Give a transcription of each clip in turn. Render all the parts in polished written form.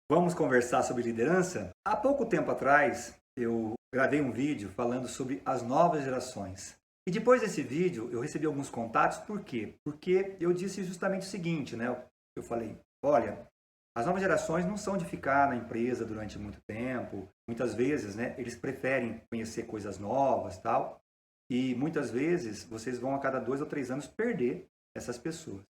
Vamos conversar sobre liderança? Há pouco tempo atrás, eu gravei um vídeo falando sobre as novas gerações. E depois desse vídeo, eu recebi alguns contatos, por quê? Porque eu disse justamente o seguinte, né? Eu falei, olha, as novas gerações não são de ficar na empresa durante muito tempo. Muitas vezes, né, eles preferem conhecer coisas novas, tal. E muitas vezes, vocês vão a cada 2 ou 3 anos perder essas pessoas.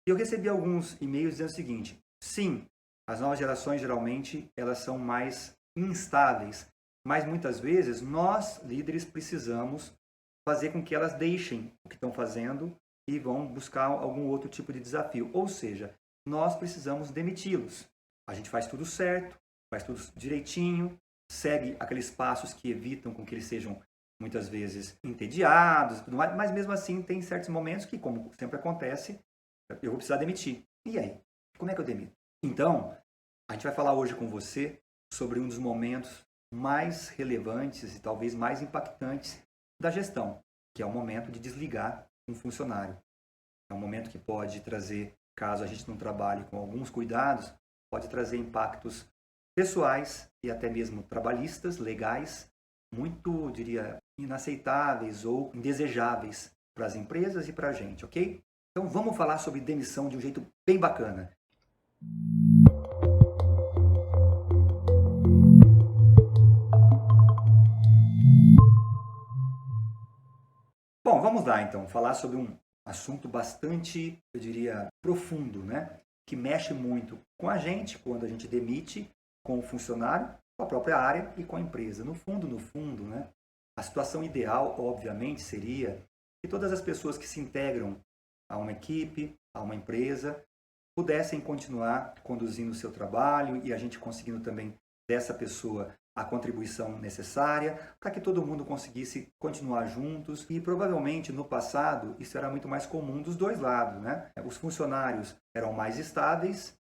E eu recebi alguns e-mails dizendo o seguinte, sim, as novas gerações geralmente elas são mais instáveis, mas muitas vezes nós, líderes, precisamos fazer com que elas deixem o que estão fazendo e vão buscar algum outro tipo de desafio. Ou seja, nós precisamos demiti-los. A gente faz tudo certo, faz tudo direitinho, segue aqueles passos que evitam com que eles sejam muitas vezes entediados, tudo mais, mas mesmo assim tem certos momentos que, como sempre acontece, eu vou precisar demitir. E aí? Como é que eu demito? Então, a gente vai falar hoje com você sobre um dos momentos mais relevantes e talvez mais impactantes da gestão, que é o momento de desligar um funcionário. É um momento que pode trazer, caso a gente não trabalhe com alguns cuidados, pode trazer impactos pessoais e até mesmo trabalhistas, legais, muito, diria, inaceitáveis ou indesejáveis para as empresas e para a gente, ok? Então vamos falar sobre demissão de um jeito bem bacana. Bom, vamos lá então, falar sobre um assunto bastante, eu diria, profundo, né? Que mexe muito com a gente quando a gente demite, com o funcionário, com a própria área e com a empresa. No fundo, né? A situação ideal, obviamente, seria que todas as pessoas que se integram a uma equipe, a uma empresa, pudessem continuar conduzindo o seu trabalho e a gente conseguindo também dessa pessoa a contribuição necessária para que todo mundo conseguisse continuar juntos. E provavelmente no passado isso era muito mais comum dos dois lados, né? Os funcionários eram mais estáveis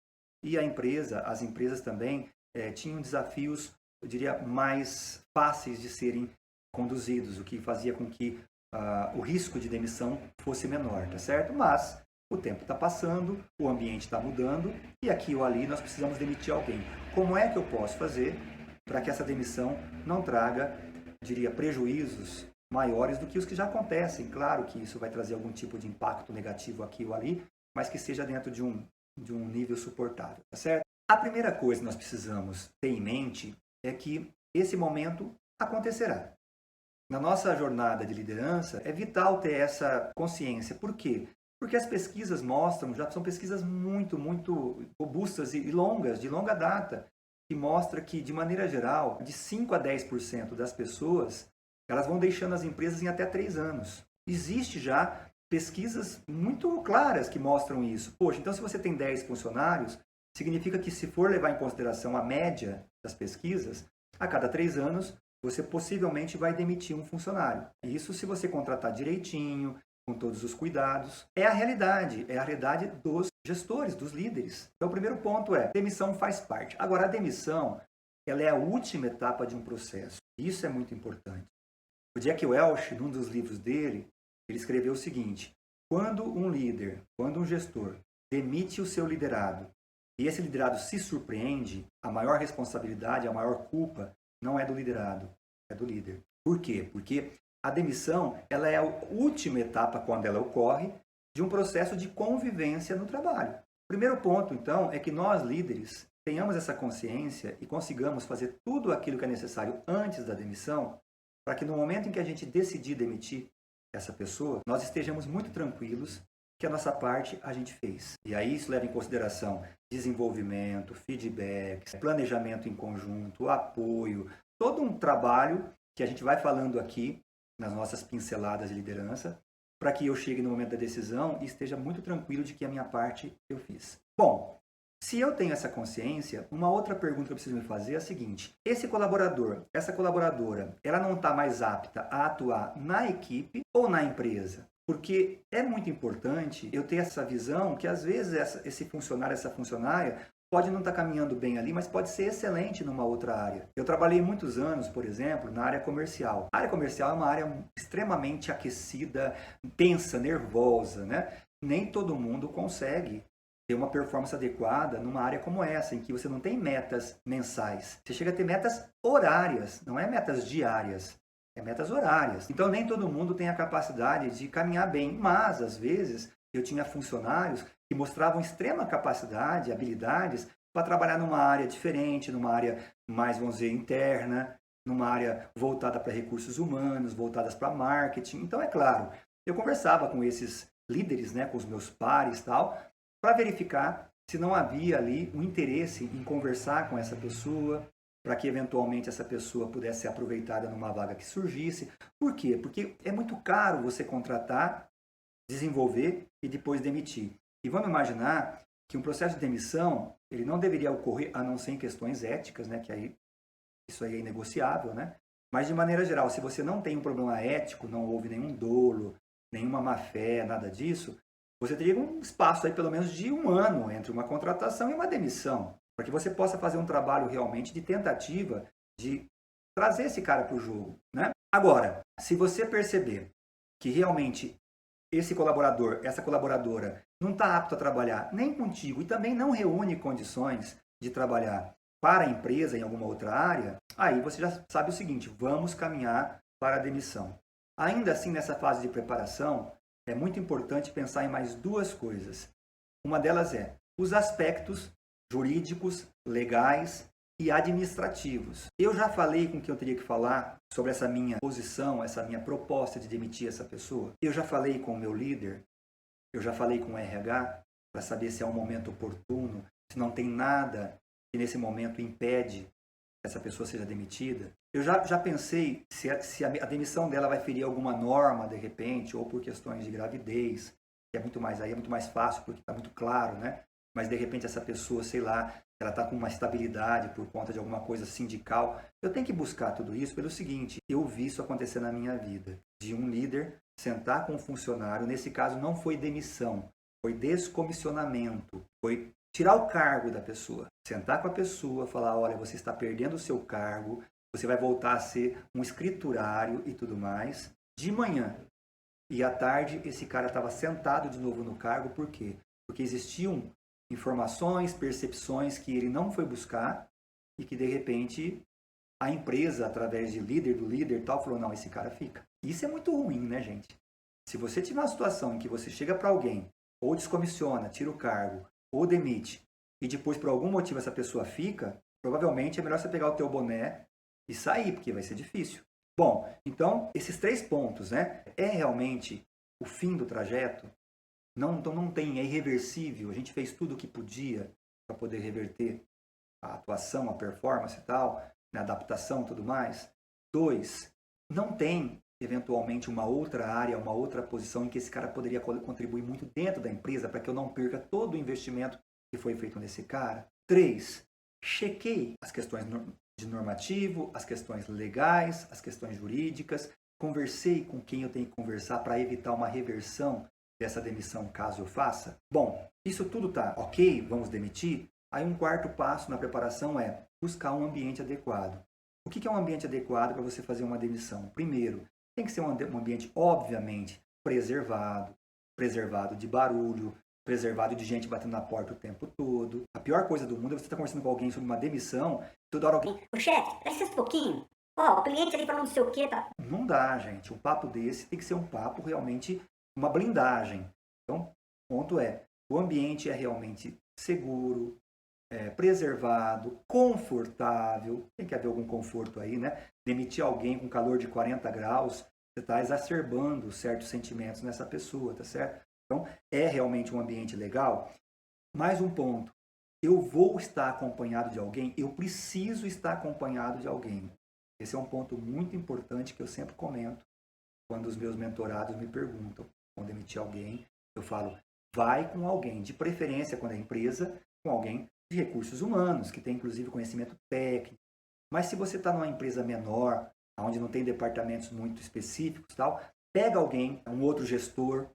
e as empresas também tinham desafios, eu diria, mais fáceis de serem conduzidos, o que fazia com que o risco de demissão fosse menor, tá certo? Mas o tempo está passando, o ambiente está mudando e aqui ou ali nós precisamos demitir alguém. Como é que eu posso fazer para que essa demissão não traga, diria, prejuízos maiores do que os que já acontecem? Claro que isso vai trazer algum tipo de impacto negativo aqui ou ali, mas que seja dentro de um nível suportável, tá certo? A primeira coisa que nós precisamos ter em mente é que esse momento acontecerá. Na nossa jornada de liderança, é vital ter essa consciência. Por quê? Porque as pesquisas mostram, já são pesquisas muito robustas e longas, de longa data, que mostra que, de maneira geral, de 5 a 10% das pessoas, elas vão deixando as empresas em até 3 anos. Existe já pesquisas muito claras que mostram isso. Poxa, então se você tem 10 funcionários, significa que se for levar em consideração a média das pesquisas, a cada 3 anos, você possivelmente vai demitir um funcionário. Isso se você contratar direitinho, com todos os cuidados. É a realidade dos gestores, dos líderes. Então, o primeiro ponto é, demissão faz parte. Agora, a demissão, ela é a última etapa de um processo. Isso é muito importante. O Jack Welch, num dos livros dele, ele escreveu o seguinte, quando um líder, quando um gestor demite o seu liderado, e esse liderado se surpreende, a maior responsabilidade, a maior culpa não é do liderado, é do líder. Por quê? Porque a demissão ela é a última etapa, quando ela ocorre, de um processo de convivência no trabalho. O primeiro ponto, então, é que nós, líderes, tenhamos essa consciência e consigamos fazer tudo aquilo que é necessário antes da demissão, para que no momento em que a gente decidir demitir essa pessoa, nós estejamos muito tranquilos que a nossa parte a gente fez. E aí isso leva em consideração desenvolvimento, feedback, planejamento em conjunto, apoio, todo um trabalho que a gente vai falando aqui nas nossas pinceladas de liderança, para que eu chegue no momento da decisão e esteja muito tranquilo de que a minha parte eu fiz. Bom, se eu tenho essa consciência, uma outra pergunta que eu preciso me fazer é a seguinte, esse colaborador, essa colaboradora, ela não está mais apta a atuar na equipe ou na empresa? Porque é muito importante eu ter essa visão que às vezes esse funcionário, essa funcionária, pode não estar caminhando bem ali, mas pode ser excelente numa outra área. Eu trabalhei muitos anos, por exemplo, na área comercial. A área comercial é uma área extremamente aquecida, tensa, nervosa, né? Nem todo mundo consegue ter uma performance adequada numa área como essa, em que você não tem metas mensais. Você chega a ter metas horárias, não é metas diárias, é metas horárias. Então nem todo mundo tem a capacidade de caminhar bem, mas às vezes eu tinha funcionários que mostravam extrema capacidade, habilidades para trabalhar numa área diferente, numa área mais, vamos dizer, interna, numa área voltada para recursos humanos, voltadas para marketing. Então, é claro, eu conversava com esses líderes, né, com os meus pares e tal, para verificar se não havia ali um interesse em conversar com essa pessoa, para que eventualmente essa pessoa pudesse ser aproveitada numa vaga que surgisse. Por quê? Porque é muito caro você contratar, desenvolver e depois demitir. E vamos imaginar que um processo de demissão, ele não deveria ocorrer a não ser em questões éticas, né, que aí isso aí é inegociável, né? Mas de maneira geral, se você não tem um problema ético, não houve nenhum dolo, nenhuma má-fé, nada disso, você teria um espaço aí pelo menos de 1 ano entre uma contratação e uma demissão, para que você possa fazer um trabalho realmente de tentativa de trazer esse cara para o jogo, né? Agora, se você perceber que realmente esse colaborador, essa colaboradora não está apto a trabalhar nem contigo e também não reúne condições de trabalhar para a empresa em alguma outra área, aí você já sabe o seguinte, vamos caminhar para a demissão. Ainda assim, nessa fase de preparação, é muito importante pensar em mais 2 coisas. Uma delas é os aspectos jurídicos, legais e administrativos. Eu já falei com quem eu teria que falar sobre essa minha posição, essa minha proposta de demitir essa pessoa. Eu já falei com o meu líder, eu já falei com o RH para saber se é um momento oportuno, se não tem nada que nesse momento impede que essa pessoa seja demitida. Eu já pensei se a demissão dela vai ferir alguma norma de repente, ou por questões de gravidez, que é muito mais fácil porque está muito claro, né? Mas de repente essa pessoa, sei lá, ela está com uma estabilidade por conta de alguma coisa sindical. Eu tenho que buscar tudo isso pelo seguinte, eu vi isso acontecer na minha vida, de um líder sentar com um funcionário, nesse caso não foi demissão, foi descomissionamento, foi tirar o cargo da pessoa, sentar com a pessoa, falar, olha, você está perdendo o seu cargo, você vai voltar a ser um escriturário e tudo mais, de manhã. E à tarde, esse cara estava sentado de novo no cargo, por quê? Porque existiam informações, percepções que ele não foi buscar e que, de repente, a empresa, através de líder do líder tal, falou, não, esse cara fica. Isso é muito ruim, né, gente? Se você tiver uma situação em que você chega para alguém, ou descomissiona, tira o cargo, ou demite, e depois por algum motivo essa pessoa fica, provavelmente é melhor você pegar o teu boné e sair, porque vai ser difícil. Bom, então, esses 3 pontos, né? É realmente o fim do trajeto? Não, então não tem, é irreversível. A gente fez tudo o que podia para poder reverter a atuação, a performance e tal, a adaptação e tudo mais. 2, não tem eventualmente uma outra área, uma outra posição em que esse cara poderia contribuir muito dentro da empresa para que eu não perca todo o investimento que foi feito nesse cara. 3, chequei as questões de normativo, as questões legais, as questões jurídicas, conversei com quem eu tenho que conversar para evitar uma reversão dessa demissão caso eu faça. Bom, isso tudo tá ok, vamos demitir? Aí um 4º passo na preparação é buscar um ambiente adequado. O que é um ambiente adequado para você fazer uma demissão? Primeiro, tem que ser um ambiente, obviamente, preservado de barulho, preservado de gente batendo na porta o tempo todo. A pior coisa do mundo é você estar conversando com alguém sobre uma demissão, toda hora alguém... O chefe, presta um pouquinho. Ó, o cliente ali falando não sei o quê, tá? Não dá, gente. Um papo desse tem que ser um papo realmente, uma blindagem. Então, o ponto é, o ambiente é realmente seguro, preservado, confortável, tem que haver algum conforto aí, né? Demitir alguém com calor de 40 graus, você está exacerbando certos sentimentos nessa pessoa, tá certo? Então, é realmente um ambiente legal. Mais um ponto, eu vou estar acompanhado de alguém, eu preciso estar acompanhado de alguém. Esse é um ponto muito importante que eu sempre comento quando os meus mentorados me perguntam. Quando demitir alguém, eu falo, vai com alguém, de preferência quando é empresa, com alguém de recursos humanos, que tem inclusive conhecimento técnico. Mas se você está numa empresa menor, onde não tem departamentos muito específicos, tal, pega alguém, um outro gestor,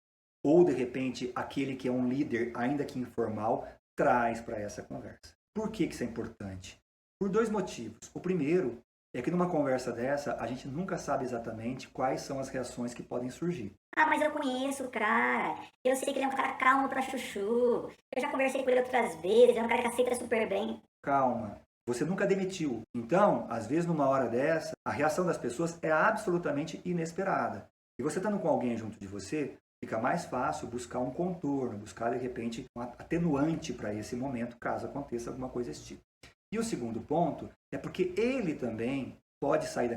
ou de repente aquele que é um líder, ainda que informal, traz para essa conversa. Por que isso é importante? Por 2 motivos. O primeiro é que numa conversa dessa, a gente nunca sabe exatamente quais são as reações que podem surgir. Ah, mas eu conheço o cara. Eu sei que ele é um cara calmo pra chuchu. Eu já conversei com ele outras vezes, é um cara que aceita super bem. Calma. Você nunca demitiu. Então, às vezes, numa hora dessa, a reação das pessoas é absolutamente inesperada. E você estando com alguém junto de você, fica mais fácil buscar um contorno, buscar, de repente, um atenuante para esse momento, caso aconteça alguma coisa desse tipo. E o segundo ponto é porque ele também pode sair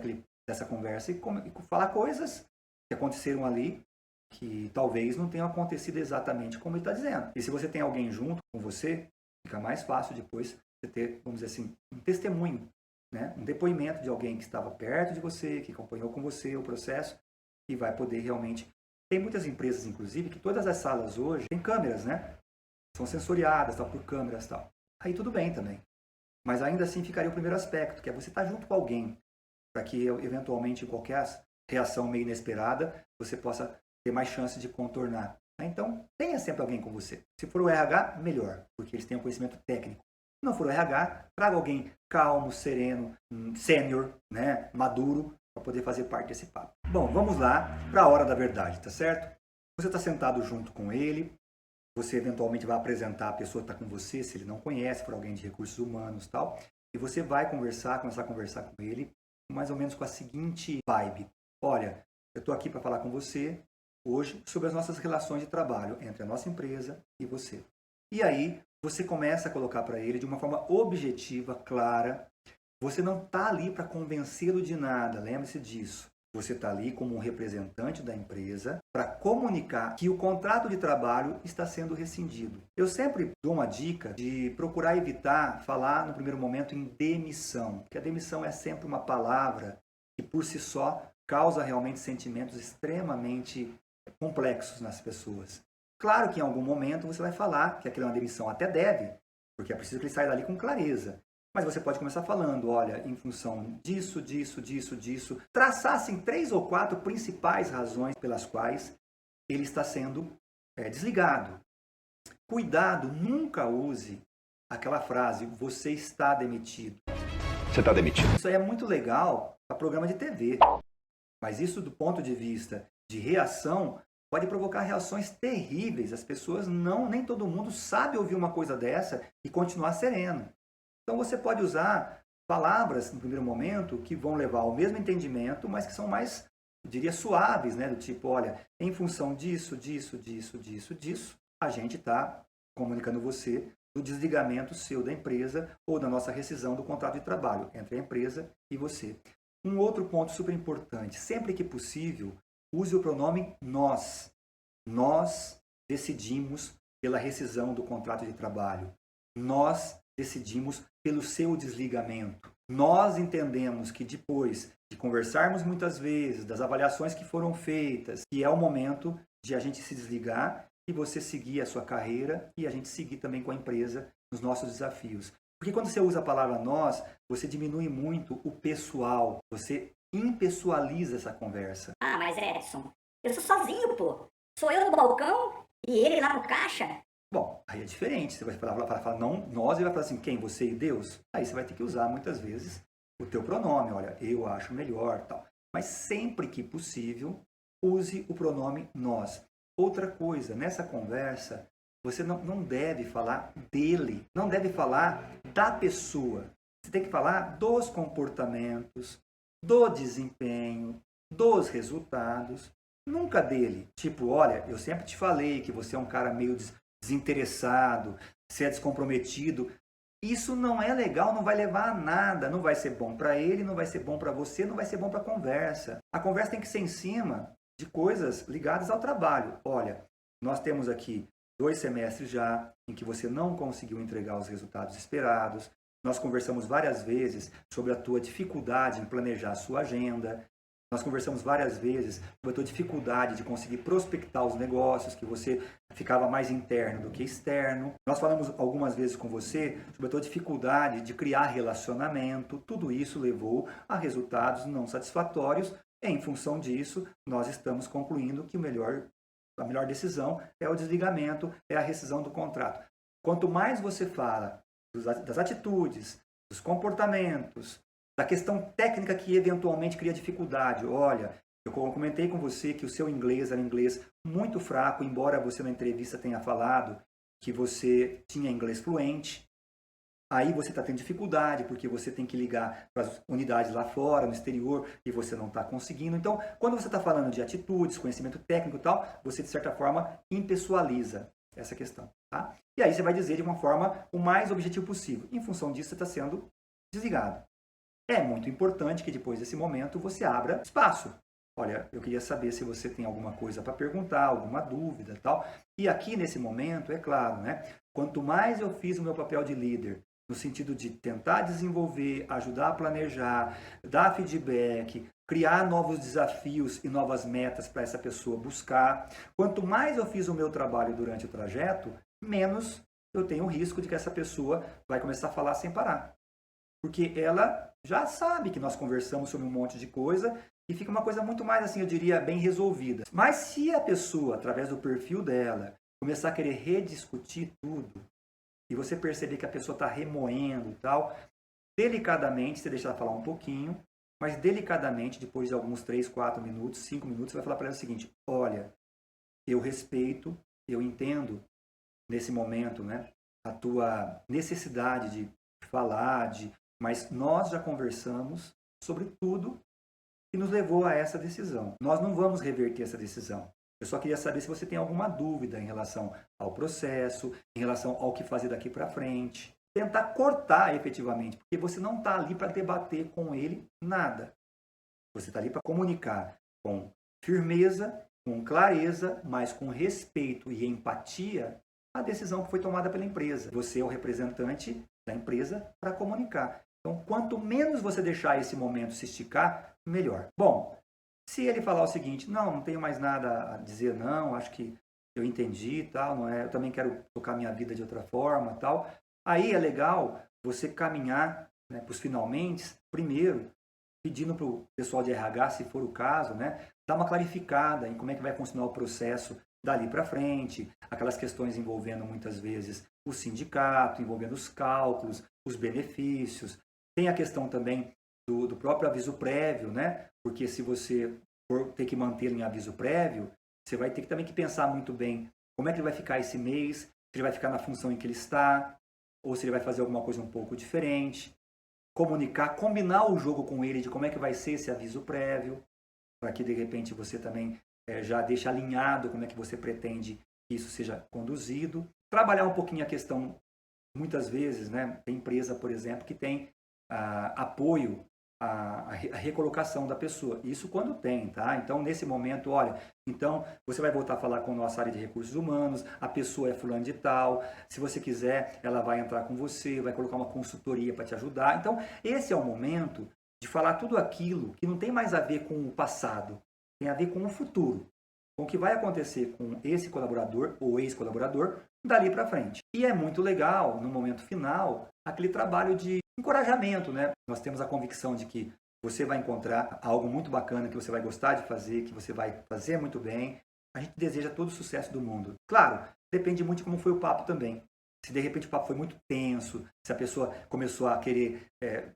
dessa conversa e falar coisas que aconteceram ali que talvez não tenham acontecido exatamente como ele está dizendo. E se você tem alguém junto com você, fica mais fácil depois você ter, vamos dizer assim, um testemunho, né? Um depoimento de alguém que estava perto de você, que acompanhou com você o processo e vai poder realmente... Tem muitas empresas, inclusive, que todas as salas hoje têm câmeras, né? São sensoriadas, tal, por câmeras e tal. Aí tudo bem também. Mas ainda assim ficaria o primeiro aspecto, que é você estar junto com alguém, para que eventualmente em qualquer reação meio inesperada, você possa ter mais chance de contornar. Então, tenha sempre alguém com você. Se for o RH, melhor, porque eles têm um conhecimento técnico. Se não for o RH, traga alguém calmo, sereno, sênior, né, maduro, para poder fazer parte desse papo. Bom, vamos lá para a hora da verdade, tá certo? Você está sentado junto com ele, você eventualmente vai apresentar a pessoa que está com você, se ele não conhece, for alguém de recursos humanos e tal, e você vai começar a conversar com ele, mais ou menos com a seguinte vibe. Olha, eu estou aqui para falar com você hoje sobre as nossas relações de trabalho entre a nossa empresa e você. E aí, você começa a colocar para ele de uma forma objetiva, clara. Você não está ali para convencê-lo de nada, lembre-se disso. Você está ali como um representante da empresa para comunicar que o contrato de trabalho está sendo rescindido. Eu sempre dou uma dica de procurar evitar falar no primeiro momento em demissão, porque a demissão é sempre uma palavra que por si só causa realmente sentimentos extremamente complexos nas pessoas. Claro que em algum momento você vai falar que aquilo é uma demissão, até deve, porque é preciso que ele saia dali com clareza. Mas você pode começar falando, olha, em função disso, disso, traçar assim 3 ou 4 principais razões pelas quais ele está sendo desligado. Cuidado, nunca use aquela frase, você está demitido. Você está demitido. Isso aí é muito legal para programa de TV, mas isso do ponto de vista de reação pode provocar reações terríveis. As pessoas nem todo mundo sabe ouvir uma coisa dessa e continuar sereno. Então você pode usar palavras, no primeiro momento, que vão levar ao mesmo entendimento, mas que são mais, eu diria, suaves, né? Do tipo, olha, em função disso, a gente está comunicando você do desligamento seu da empresa ou da nossa rescisão do contrato de trabalho entre a empresa e você. Um outro ponto super importante, sempre que possível, use o pronome nós. Nós decidimos pela rescisão do contrato de trabalho. Nós decidimos pelo seu desligamento. Nós entendemos que depois de conversarmos muitas vezes, das avaliações que foram feitas, que é o momento de a gente se desligar e você seguir a sua carreira e a gente seguir também com a empresa nos nossos desafios. Porque quando você usa a palavra nós, você diminui muito o pessoal, você impessoaliza essa conversa. Ah, mas Edson, eu sou sozinho, pô. Sou eu no balcão e ele lá no caixa. Bom, aí é diferente. Você vai falar não, nós, e vai falar assim, quem? Você e Deus? Aí você vai ter que usar muitas vezes o teu pronome. Olha, eu acho melhor, tal. Mas sempre que possível, use o pronome nós. Outra coisa, nessa conversa, você não deve falar dele, não deve falar da pessoa. Você tem que falar dos comportamentos, do desempenho, dos resultados, nunca dele. Tipo, olha, eu sempre te falei que você é um cara meio desinteressado, você é descomprometido. Isso não é legal, não vai levar a nada, não vai ser bom para ele, não vai ser bom para você, não vai ser bom para a conversa. A conversa tem que ser em cima de coisas ligadas ao trabalho. Olha, nós temos aqui 2 semestres já em que você não conseguiu entregar os resultados esperados. Nós conversamos várias vezes sobre a tua dificuldade em planejar a sua agenda. Nós conversamos várias vezes sobre a tua dificuldade de conseguir prospectar os negócios, que você ficava mais interno do que externo. Nós falamos algumas vezes com você sobre a tua dificuldade de criar relacionamento. Tudo isso levou a resultados não satisfatórios. E, em função disso, nós estamos concluindo que a melhor decisão é o desligamento, é a rescisão do contrato. Quanto mais você fala das atitudes, dos comportamentos, da questão técnica que eventualmente cria dificuldade. Olha, Eu comentei com você que o seu inglês era inglês muito fraco, embora você na entrevista tenha falado que você tinha inglês fluente. Aí você está tendo dificuldade, porque você tem que ligar para as unidades lá fora, no exterior, e você não está conseguindo. Então, quando você está falando de atitudes, conhecimento técnico e tal, você, de certa forma, impessoaliza essa questão. Tá? E aí você vai dizer de uma forma o mais objetivo possível. Em função disso, você está sendo desligado. É muito importante que depois desse momento você abra espaço. Olha, eu queria saber se você tem alguma coisa para perguntar, alguma dúvida e tal. E aqui nesse momento, é claro, né? Quanto mais eu fiz o meu papel de líder, no sentido de tentar desenvolver, ajudar a planejar, dar feedback, criar novos desafios e novas metas para essa pessoa buscar. Quanto mais eu fiz o meu trabalho durante o trajeto, menos eu tenho o risco de que essa pessoa vai começar a falar sem parar. Porque ela já sabe que nós conversamos sobre um monte de coisa e fica uma coisa muito mais, assim, eu diria, bem resolvida. Mas se a pessoa, através do perfil dela, começar a querer rediscutir tudo, e você perceber que a pessoa está remoendo e tal, delicadamente, você deixa ela falar um pouquinho, mas delicadamente, depois de alguns 3, 4 minutos, 5 minutos, você vai falar para ela o seguinte: olha, eu respeito, eu entendo nesse momento, né, a tua necessidade de falar, mas nós já conversamos sobre tudo que nos levou a essa decisão. Nós não vamos reverter essa decisão. Eu só queria saber se você tem alguma dúvida em relação ao processo, em relação ao que fazer daqui para frente. Tentar cortar efetivamente, porque você não está ali para debater com ele nada. Você está ali para comunicar com firmeza, com clareza, mas com respeito e empatia a decisão que foi tomada pela empresa. Você é o representante da empresa para comunicar. Então, quanto menos você deixar esse momento se esticar, melhor. Bom, se ele falar o seguinte: não tenho mais nada a dizer, não, acho que eu entendi, tal, não é, eu também quero tocar minha vida de outra forma, tal. Aí é legal você caminhar, né, para os finalmente, primeiro, pedindo para o pessoal de RH, se for o caso, né, dar uma clarificada em como é que vai funcionar o processo dali para frente, aquelas questões envolvendo muitas vezes o sindicato, envolvendo os cálculos, os benefícios. Tem a questão também do próprio aviso prévio, né? Porque se você for ter que mantê-lo em aviso prévio, você vai ter que também que pensar muito bem como é que ele vai ficar esse mês, se ele vai ficar na função em que ele está, ou se ele vai fazer alguma coisa um pouco diferente. Comunicar, combinar o jogo com ele de como é que vai ser esse aviso prévio, para que de repente você também já deixe alinhado como é que você pretende que isso seja conduzido. Trabalhar um pouquinho a questão, muitas vezes, né? Tem empresa, por exemplo, que tem apoio à recolocação da pessoa. Isso quando tem, tá? Então, nesse momento, olha, então você vai voltar a falar com a nossa área de recursos humanos, a pessoa é fulano de tal, se você quiser, ela vai entrar com você, vai colocar uma consultoria para te ajudar. Então, esse é o momento de falar tudo aquilo que não tem mais a ver com o passado, tem a ver com o futuro, com o que vai acontecer com esse colaborador ou ex-colaborador dali para frente. E é muito legal, no momento final, aquele trabalho de encorajamento, né? Nós temos a convicção de que você vai encontrar algo muito bacana que você vai gostar de fazer, que você vai fazer muito bem. A gente deseja todo o sucesso do mundo. Claro, depende muito de como foi o papo também. Se de repente o papo foi muito tenso, se a pessoa começou a querer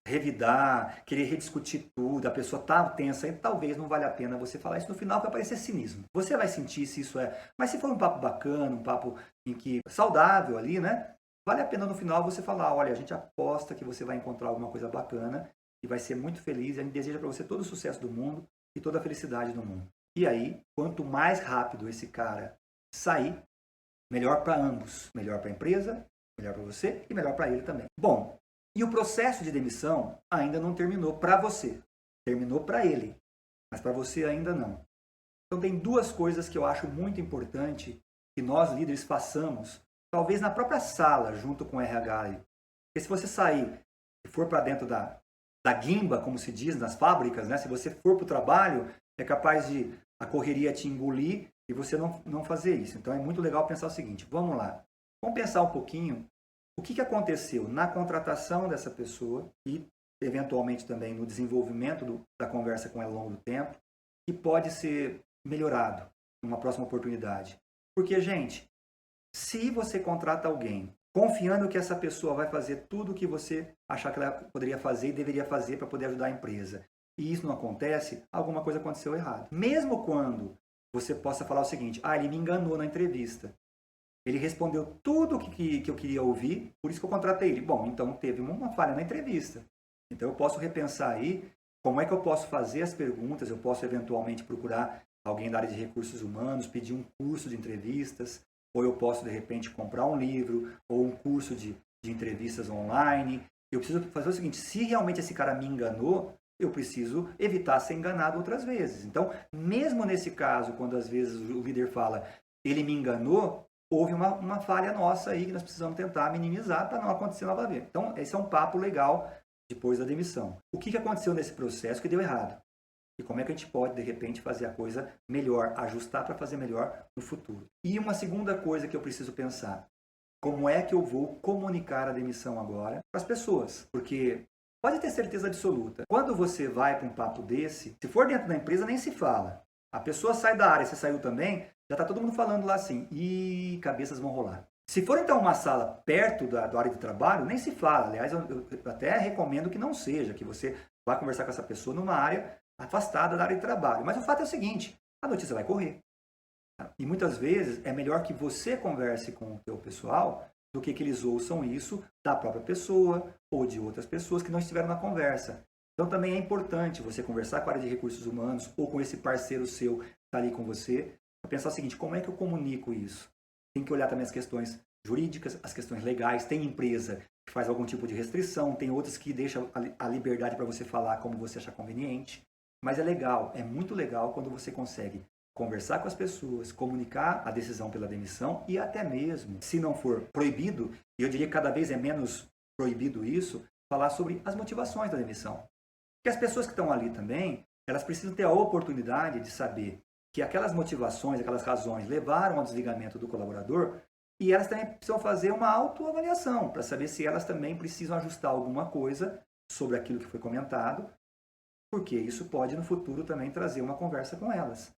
revidar, querer rediscutir tudo, a pessoa tá tensa, aí talvez não valha a pena você falar isso no final, que vai parecer cinismo. Você vai sentir se isso é... Mas se for um papo bacana, um papo em que saudável ali, né? Vale a pena no final você falar: olha, a gente aposta que você vai encontrar alguma coisa bacana e vai ser muito feliz, e a gente deseja para você todo o sucesso do mundo e toda a felicidade do mundo. E aí, quanto mais rápido esse cara sair, melhor para ambos. Melhor para a empresa, melhor para você e melhor para ele também. Bom, e o processo de demissão ainda não terminou para você. Terminou para ele, mas para você ainda não. Então tem duas coisas que eu acho muito importante que nós líderes façamos, talvez na própria sala, junto com o RH. Porque se você sair e for para dentro da guimba, como se diz nas fábricas, né? Se você for para o trabalho, é capaz de a correria te engolir e você não fazer isso. Então é muito legal pensar o seguinte: vamos lá, vamos pensar um pouquinho o que aconteceu na contratação dessa pessoa e eventualmente também no desenvolvimento da conversa com ela ao longo do tempo, que pode ser melhorado numa próxima oportunidade. Porque, gente, se você contrata alguém confiando que essa pessoa vai fazer tudo o que você achar que ela poderia fazer e deveria fazer para poder ajudar a empresa, e isso não acontece, alguma coisa aconteceu errado. Mesmo quando você possa falar o seguinte, ele me enganou na entrevista. Ele respondeu tudo o que eu queria ouvir, por isso que eu contratei ele. Bom, então teve uma falha na entrevista. Então eu posso repensar aí como é que eu posso fazer as perguntas, eu posso eventualmente procurar alguém da área de recursos humanos, pedir um curso de entrevistas, ou eu posso, de repente, comprar um livro ou um curso de entrevistas online. Eu preciso fazer o seguinte, se realmente esse cara me enganou, eu preciso evitar ser enganado outras vezes. Então, mesmo nesse caso, quando às vezes o líder fala, ele me enganou, houve uma falha nossa aí que nós precisamos tentar minimizar para não acontecer novamente. Então, esse é um papo legal depois da demissão. O que aconteceu nesse processo que deu errado? E como é que a gente pode, de repente, fazer a coisa melhor, ajustar para fazer melhor no futuro. E uma segunda coisa que eu preciso pensar, como é que eu vou comunicar a demissão agora para as pessoas? Porque pode ter certeza absoluta, quando você vai para um papo desse, se for dentro da empresa, nem se fala. A pessoa sai da área, você saiu também, já está todo mundo falando lá assim, e cabeças vão rolar. Se for então uma sala perto da área de trabalho, nem se fala. Aliás, eu até recomendo que não seja, que você vá conversar com essa pessoa numa área afastada da área de trabalho. Mas o fato é o seguinte, a notícia vai correr. E muitas vezes é melhor que você converse com o teu pessoal do que eles ouçam isso da própria pessoa ou de outras pessoas que não estiveram na conversa. Então também é importante você conversar com a área de recursos humanos ou com esse parceiro seu que está ali com você, para pensar o seguinte, como é que eu comunico isso? Tem que olhar também as questões jurídicas, as questões legais. Tem empresa que faz algum tipo de restrição, tem outras que deixam a liberdade para você falar como você achar conveniente. Mas é legal, é muito legal quando você consegue conversar com as pessoas, comunicar a decisão pela demissão e até mesmo, se não for proibido, e eu diria que cada vez é menos proibido isso, falar sobre as motivações da demissão. Porque as pessoas que estão ali também, elas precisam ter a oportunidade de saber que aquelas motivações, aquelas razões levaram ao desligamento do colaborador e elas também precisam fazer uma autoavaliação para saber se elas também precisam ajustar alguma coisa sobre aquilo que foi comentado, porque isso pode no futuro também trazer uma conversa com elas.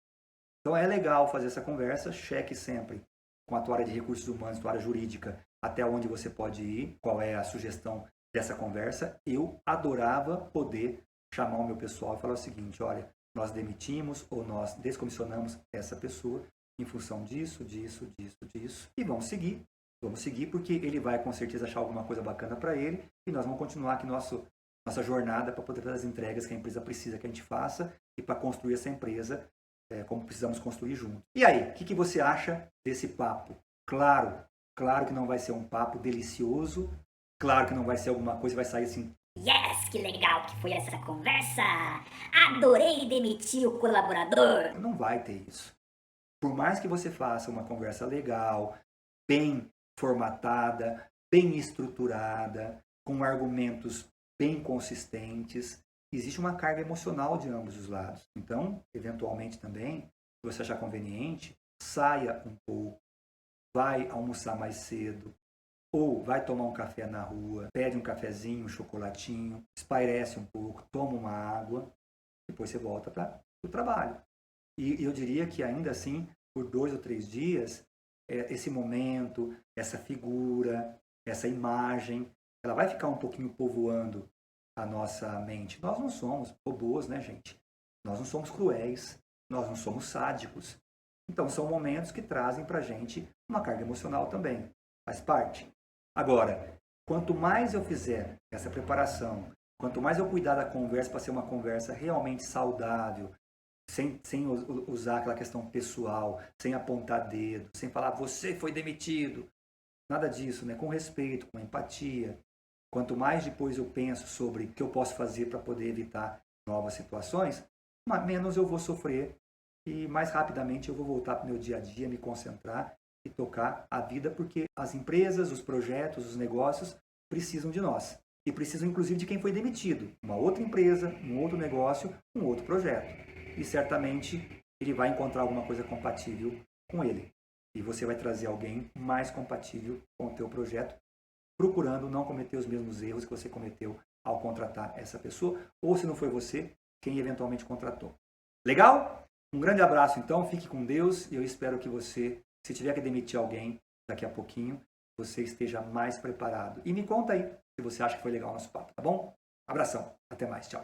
Então é legal fazer essa conversa, cheque sempre com a tua área de recursos humanos, tua área jurídica, até onde você pode ir, qual é a sugestão dessa conversa. Eu adorava poder chamar o meu pessoal e falar o seguinte, olha, nós demitimos ou nós descomissionamos essa pessoa em função disso, e vamos seguir porque ele vai com certeza achar alguma coisa bacana para ele e nós vamos continuar aqui nossa jornada para poder fazer as entregas que a empresa precisa que a gente faça e para construir essa empresa como precisamos construir juntos. E aí, o que você acha desse papo? Claro que não vai ser um papo delicioso, claro que não vai ser alguma coisa que vai sair assim, Yes, que legal que foi essa conversa! Adorei demitir o colaborador! não vai ter isso. Por mais que você faça uma conversa legal, bem formatada, bem estruturada, com argumentos bem consistentes, existe uma carga emocional de ambos os lados. Então, eventualmente também, se você achar conveniente, saia um pouco, vai almoçar mais cedo, ou vai tomar um café na rua, pede um cafezinho, um chocolatinho, espairece um pouco, toma uma água, depois você volta para o trabalho. E eu diria que ainda assim, por 2 ou 3 dias, esse momento, essa figura, essa imagem, ela vai ficar um pouquinho povoando a nossa mente. Nós não somos robôs, né, gente? Nós não somos cruéis, nós não somos sádicos. Então, são momentos que trazem para a gente uma carga emocional também. Faz parte. Agora, quanto mais eu fizer essa preparação, quanto mais eu cuidar da conversa para ser uma conversa realmente saudável, sem usar aquela questão pessoal, sem apontar dedo, sem falar você foi demitido, nada disso, né? Com respeito, com empatia. Quanto mais depois eu penso sobre o que eu posso fazer para poder evitar novas situações, menos eu vou sofrer e mais rapidamente eu vou voltar para o meu dia a dia, me concentrar e tocar a vida, porque as empresas, os projetos, os negócios precisam de nós. E precisam inclusive de quem foi demitido. Uma outra empresa, um outro negócio, um outro projeto. E certamente ele vai encontrar alguma coisa compatível com ele. E você vai trazer alguém mais compatível com o teu projeto, procurando não cometer os mesmos erros que você cometeu ao contratar essa pessoa, ou se não foi você, quem eventualmente contratou. Legal? Um grande abraço então, fique com Deus e eu espero que você, se tiver que demitir alguém daqui a pouquinho, você esteja mais preparado. E me conta aí se você acha que foi legal o nosso papo, tá bom? Abração, até mais, tchau.